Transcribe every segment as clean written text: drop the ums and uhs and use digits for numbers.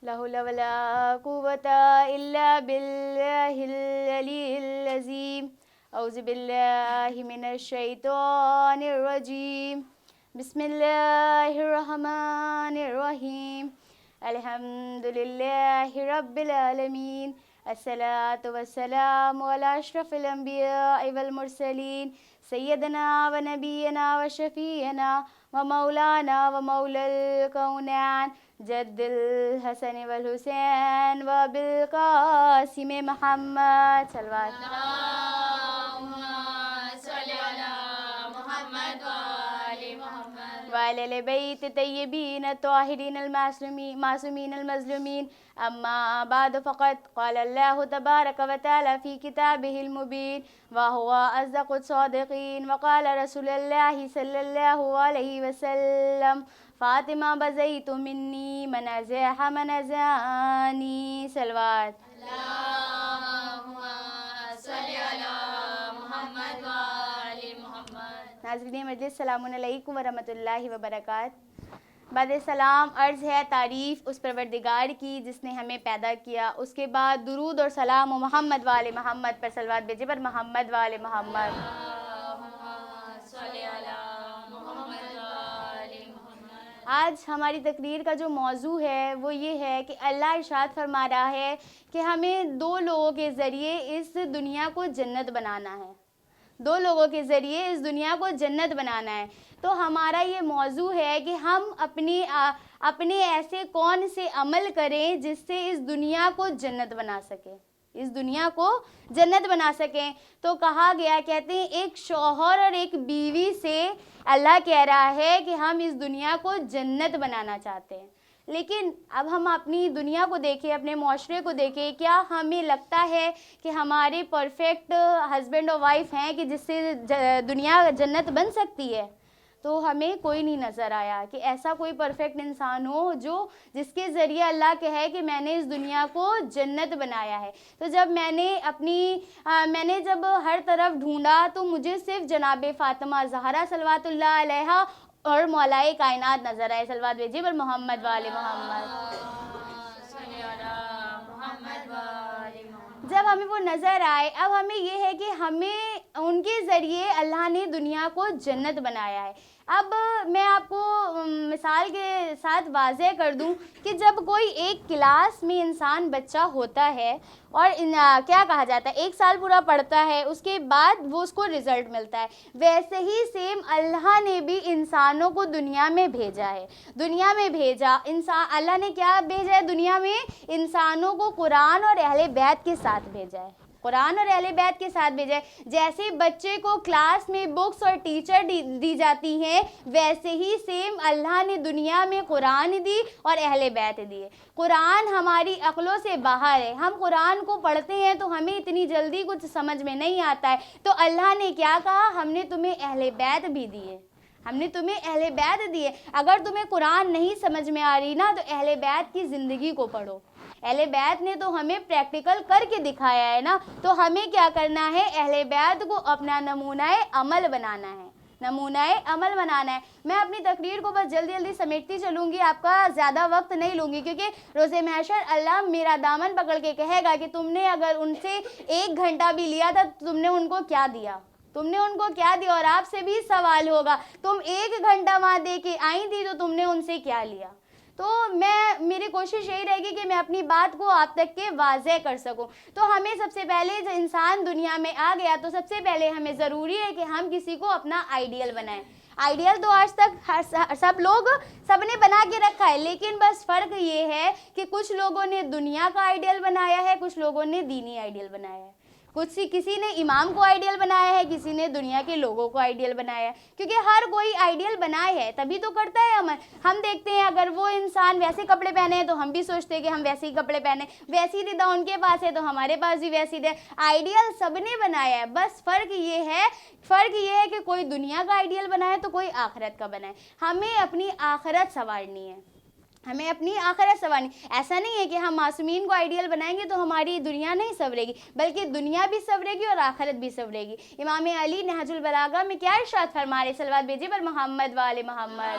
لا حول ولا قوة إلا بالله العلي العظيم. أعوذ بالله من الشيطان الرجيم. بسم الله الرحمن الرحيم. الحمد لله رب العالمين. الصلاة والسلام على أشرف الأنبياء والمرسلين سيدنا ونبينا وشفيعنا ومولانا ومولى الكونين جد الحسن والحسين وبالقاسم محمد صلوات وعلى آل بيت الطيبين الطاهرين المعصومين المظلومين. أما بعد فقد قال الله تبارك وتعالى في كتابه المبين وهو أصدق الصادقين. وقال رسول الله صلى الله عليه وسلم فاطمة بزيت مني من أزاح من أزاني صلوات. ناظرین مجلس سلام علیکم ورحمۃ اللہ وبرکاتہ. بعد سلام عرض ہے تعریف اس پروردگار کی جس نے ہمیں پیدا کیا. اس کے بعد درود اور سلام و محمد وآل محمد پر صلوات بھیجے پر محمد وآل محمد. آج ہماری تقریر کا جو موضوع ہے وہ یہ ہے کہ اللہ ارشاد فرما رہا ہے کہ ہمیں دو لوگوں کے ذریعے اس دنیا کو جنت بنانا ہے. دو لوگوں کے ذریعے اس دنیا کو جنت بنانا ہے. تو ہمارا یہ موضوع ہے کہ ہم اپنے ایسے کون سے عمل کریں جس سے اس دنیا کو جنت بنا سکیں, اس دنیا کو جنت بنا سکیں. تو کہا گیا, کہتے ہیں ایک شوہر اور ایک بیوی سے اللہ کہہ رہا ہے کہ ہم اس دنیا کو جنت بنانا چاہتے ہیں. لیکن اب ہم اپنی دنیا کو دیکھیں, اپنے معاشرے کو دیکھیں, کیا ہمیں لگتا ہے کہ ہمارے پرفیکٹ ہسبینڈ اور وائف ہیں کہ جس سے دنیا جنت بن سکتی ہے؟ تو ہمیں کوئی نہیں نظر آیا کہ ایسا کوئی پرفیکٹ انسان ہو جس کے ذریعے اللہ کہے کہ میں نے اس دنیا کو جنت بنایا ہے. تو جب میں نے جب ہر طرف ڈھونڈا تو مجھے صرف جناب فاطمہ زہرا صلوات اللہ علیہا اور مولائے کائنات نظر آئے. صلوات بھیجیے پر محمد وآل محمد. جب ہمیں وہ نظر آئے, اب ہمیں یہ ہے کہ ہمیں ان کے ذریعے اللہ نے دنیا کو جنت بنایا ہے. اب میں آپ کو مثال کے ساتھ واضح کر دوں کہ جب کوئی ایک کلاس میں انسان بچہ ہوتا ہے اور کیا کہا جاتا ہے 1 سال پورا پڑھتا ہے, اس کے بعد وہ اس کو رزلٹ ملتا ہے, ویسے ہی سیم اللہ نے بھی انسانوں کو دنیا میں بھیجا ہے. دنیا میں بھیجا اللہ نے کیا بھیجا ہے؟ دنیا میں انسانوں کو قرآن اور اہل بیت کے ساتھ بھیجا ہے. قرآن اور اہل بیت کے ساتھ بھیجا ہے. جیسے بچے کو کلاس میں بکس اور ٹیچر دی جاتی ہیں, ویسے ہی سیم اللہ نے دنیا میں قرآن دی اور اہل بیت دی ہے. قرآن ہماری عقلوں سے باہر ہے. ہم قرآن کو پڑھتے ہیں تو ہمیں اتنی جلدی کچھ سمجھ میں نہیں آتا ہے. تو اللہ نے کیا کہا؟ ہم نے تمہیں اہل بیت بھی دیے, ہم نے تمہیں اہل بیت دیے. اگر تمہیں قرآن نہیں سمجھ میں آ رہی نا, تو اہل بیت کی زندگی کو پڑھو. اہل بیت نے تو ہمیں پریکٹیکل کر کے دکھایا ہے نا, تو ہمیں کیا کرنا ہے؟ اہل بیت کو اپنا نمونہ عمل بنانا ہے, نمونہ عمل بنانا ہے. میں اپنی تقریر کو بس جلدی سمیٹتی چلوں گی, آپ کا زیادہ وقت نہیں لوں گی, کیونکہ روز محشر اللہ میرا دامن پکڑ کے کہے گا کہ تم نے اگر ان سے 1 گھنٹہ بھی لیا تھا, تم نے ان کو کیا دیا, تم نے ان کو کیا دیا. اور آپ سے بھی سوال ہوگا, تم 1 گھنٹہ وہاں دے کے آئی تھی تو تم نے ان سے کیا لیا. تو میری کوشش یہی رہے گی کہ میں اپنی بات کو آپ تک کے واضح کر سکوں. تو ہمیں سب سے پہلے جو انسان دنیا میں آ گیا, تو سب سے پہلے ہمیں ضروری ہے کہ ہم کسی کو اپنا آئیڈیل بنائیں. آئیڈیل تو آج تک سب نے بنا کے رکھا ہے, لیکن بس فرق یہ ہے کہ کچھ لوگوں نے دنیا کا آئیڈیل بنایا ہے, کچھ لوگوں نے دینی آئیڈیل بنایا ہے. کسی نے امام کو آئیڈیل بنایا ہے, کسی نے دنیا کے لوگوں کو آئیڈیل بنایا ہے. کیونکہ ہر کوئی آئیڈیل بنائے ہے تبھی تو کرتا ہے عمل. ہم دیکھتے ہیں اگر وہ انسان ویسے کپڑے پہنے ہیں تو ہم بھی سوچتے ہیں کہ ہم ویسے ہی کپڑے پہنے, ویسی ردا ان کے پاس ہے تو ہمارے پاس بھی ویسی ہے. آئیڈیل سب نے بنایا ہے, بس فرق یہ ہے کہ کوئی دنیا کا آئیڈیل بنائے تو کوئی آخرت کا بنائے. ہمیں اپنی آخرت سنوارنی ہے, ہمیں اپنی آخرت سنوارنی. ایسا نہیں ہے کہ ہم معصومین کو آئیڈیل بنائیں گے تو ہماری دنیا نہیں سنورے گی, بلکہ دنیا بھی سنورے گی اور آخرت بھی سنورے گی. امام علی نہج البلاغہ میں کیا ارشاد فرما رہے؟ صلوات بھیجیے پر محمد وآل محمد.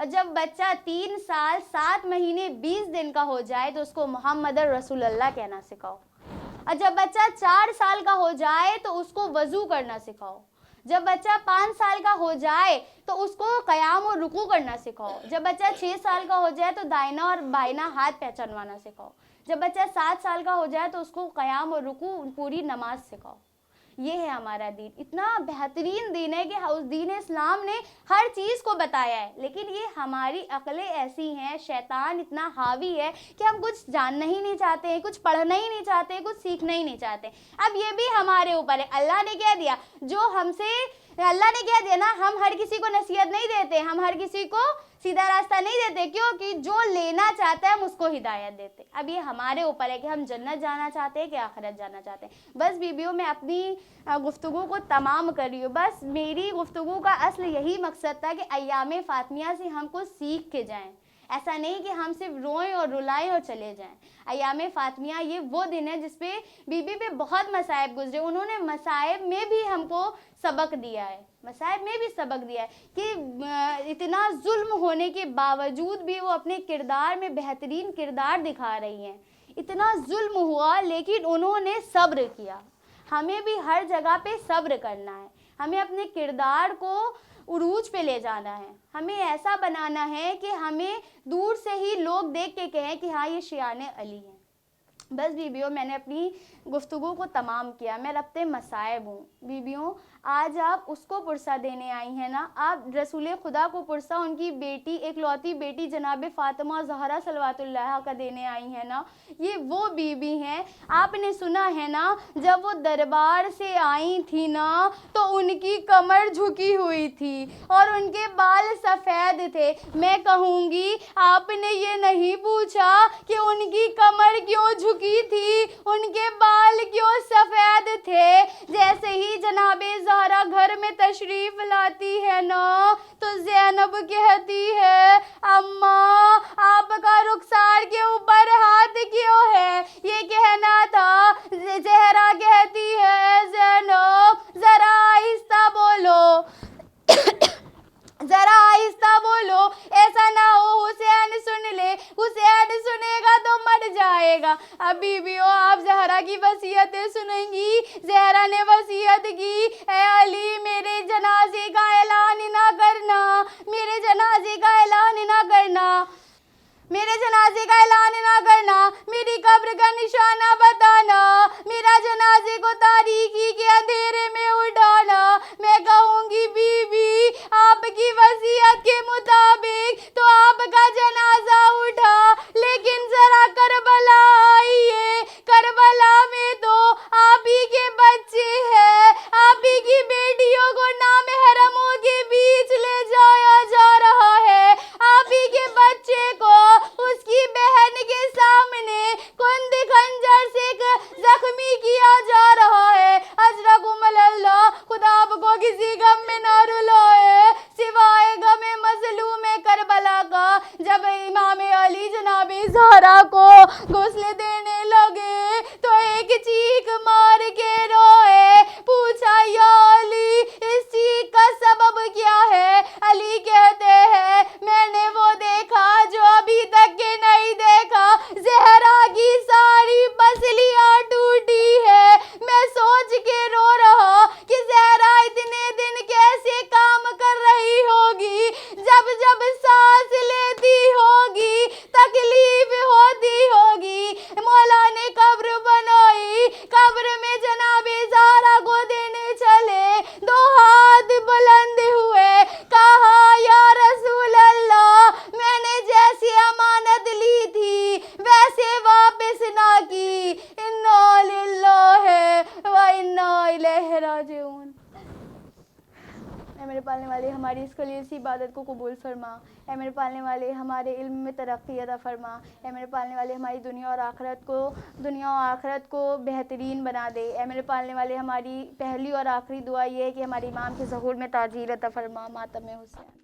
اور جب بچہ 3 سال 7 مہینے 20 دن کا ہو جائے تو اس کو محمد رسول اللہ کہنا سکھاؤ. اور جب بچہ 4 سال کا ہو جائے تو اس کو وضو کرنا سکھاؤ. جب بچہ 5 سال کا ہو جائے تو اس کو قیام اور رکوع کرنا سکھاؤ. جب بچہ 6 سال کا ہو جائے تو دائنا اور بائنا ہاتھ پہچانوانا سکھاؤ. جب بچہ 7 سال کا ہو جائے تو اس کو قیام اور رکوع پوری نماز سکھاؤ. یہ ہے ہمارا دین. اتنا بہترین دین ہے کہ اس دین اسلام نے ہر چیز کو بتایا ہے, لیکن یہ ہماری عقلیں ایسی ہیں, شیطان اتنا حاوی ہے کہ ہم کچھ جاننا ہی نہیں چاہتے, کچھ پڑھنا ہی نہیں چاہتے, کچھ سیکھنا ہی نہیں چاہتے. اب یہ بھی ہمارے اوپر ہے. اللہ نے کہہ دیا, جو ہم سے اللہ نے کہہ دیا نا, ہم ہر کسی کو نصیحت نہیں دیتے, ہم ہر کسی کو سیدھا راستہ نہیں دیتے, کیونکہ جو لینا چاہتا ہے ہم اس کو ہدایت دیتے. اب یہ ہمارے اوپر ہے کہ ہم جنت جانا چاہتے ہیں کہ آخرت جانا چاہتے ہیں. بس بیویوں, میں اپنی گفتگو کو تمام کر رہی ہوں. بس میری گفتگو کا اصل یہی مقصد تھا کہ ایام فاطمیہ سے ہم کو سیکھ کے جائیں. ایسا نہیں کہ ہم صرف روئیں اور رلائیں اور چلے جائیں. ایام فاطمیہ یہ وہ دن ہے جس پہ بی بی پہ بہت مصائب گزرے. انہوں نے مصائب میں بھی ہم کو سبق دیا ہے, مصائب میں بھی سبق دیا ہے کہ اتنا ظلم ہونے کے باوجود بھی وہ اپنے کردار میں بہترین کردار دکھا رہی ہیں. اتنا ظلم ہوا لیکن انہوں نے صبر کیا. ہمیں بھی ہر جگہ پہ صبر کرنا ہے. ہمیں اپنے کردار کو عروج پہ لے جانا ہے. ہمیں ایسا بنانا ہے کہ ہمیں دور سے ہی لوگ دیکھ کے کہیں کہ ہاں یہ شیعان علی ہیں. بس بیویوں, میں نے اپنی گفتگو کو تمام کیا. میں ربط مصائب ہوں. بیویوں, آج آپ اس کو پرسہ دینے آئی ہیں نا, آپ رسول خدا کو پرسہ ان کی بیٹی, ایک لوتی بیٹی جناب فاطمہ زہرا صلوات اللہ کا دینے آئی ہیں نا. یہ وہ بیوی ہیں, آپ نے سنا ہے نا, جب وہ دربار سے آئی تھی نا تو ان کی کمر جھکی ہوئی تھی اور ان کے بال سفید تھے. میں کہوں گی آپ نے یہ نہیں پوچھا کہ ان کی کمر کیوں جھکی تھی, ان کے بال کیوں سفید تھے. جیسے ہی جناب زہرا گھر میں تشریف لاتی ہے نا تو زینب کہتی ہے, اماں آپ کا رخسار کے اوپر ہاتھ کیوں ہے. یہ کہنا تھا. زہرا کہتی ہے, زینب ذرا آہستہ بولو, ذرا آہستہ بولو, ایسا نہ ہو حسین سن لے, حسین سنے گا تو مر جائے گا. اب بیویوں, آپ زہرا کی وصیتیں سنیں گی. زہرا نے وصیت کی, اے علی میرے جنازے کا اعلان نہ کرنا, میرے جنازے کا اعلان نہ کرنا, میرے جنازے کا اعلان نہ کرنا, میری قبر کا نشانہ بتانا, میرا جنازے کو تاریکی کے اندھیرے میں اٹھانا. میں کہوں گی بی بی, آپ کی وصیت کے مطابق تو آپ کا جنازہ اٹھا, لیکن ذرا کربلا آئیے. کربلا میں تو آپ ہی کے بچے ہیں, آپ ہی کی بیٹیوں کو نامحرموں کے بیچ لے جایا جا رہا ہے. آپ ہی کے بچے کو اس کی بہن کے سامنے کند خنجر سے زخمی کیا جا رہا ہے. اجرکم اللہ, خدا آپ کو کسی غم میں نہ رلائے سوائے غم مظلوم کربلا کا. جب امام علی جناب زہرا کو غسل دینے لگے تو ایک چیخ مار کے روئے. پوچھا, یا علی اس چیخ کا سبب کیا ہے. علی کہتے ہیں, میں نے وہ دیکھا جو ابھی تک کے نہیں دیکھا. زہرا کی ساری پسلیاں ٹوٹی ہے. میں سوچ کے رو رہا کہ زہرا اتنے دن کیسے کام کر رہی ہوگی, جب جب سانس لیتی ہوگی تکلیف ہوتی ہوگی. مولا نے قبر بنائی, قبر میں جناب زہرا کو دینے چلے, 2 ہاتھ بلند ہوئے, کہا یا رسول اللہ, میں نے جیسی امانت لی تھی ویسے واپس نہ کی. انا للہ و انا الیہ راجعون. اے میرے پالنے والے, ہماری اس خلیل سی عبادت کو قبول فرما. اے میرے پالنے والے, ہمارے علم میں ترقی عطا فرما. اے میرے پالنے والے, ہماری دنیا اور آخرت کو بہترین بنا دے. اے میرے پالنے والے, ہماری پہلی اور آخری دعا یہ ہے کہ ہمارے امام کے ظہور میں تعجیل عطا فرما. ماتم حسین.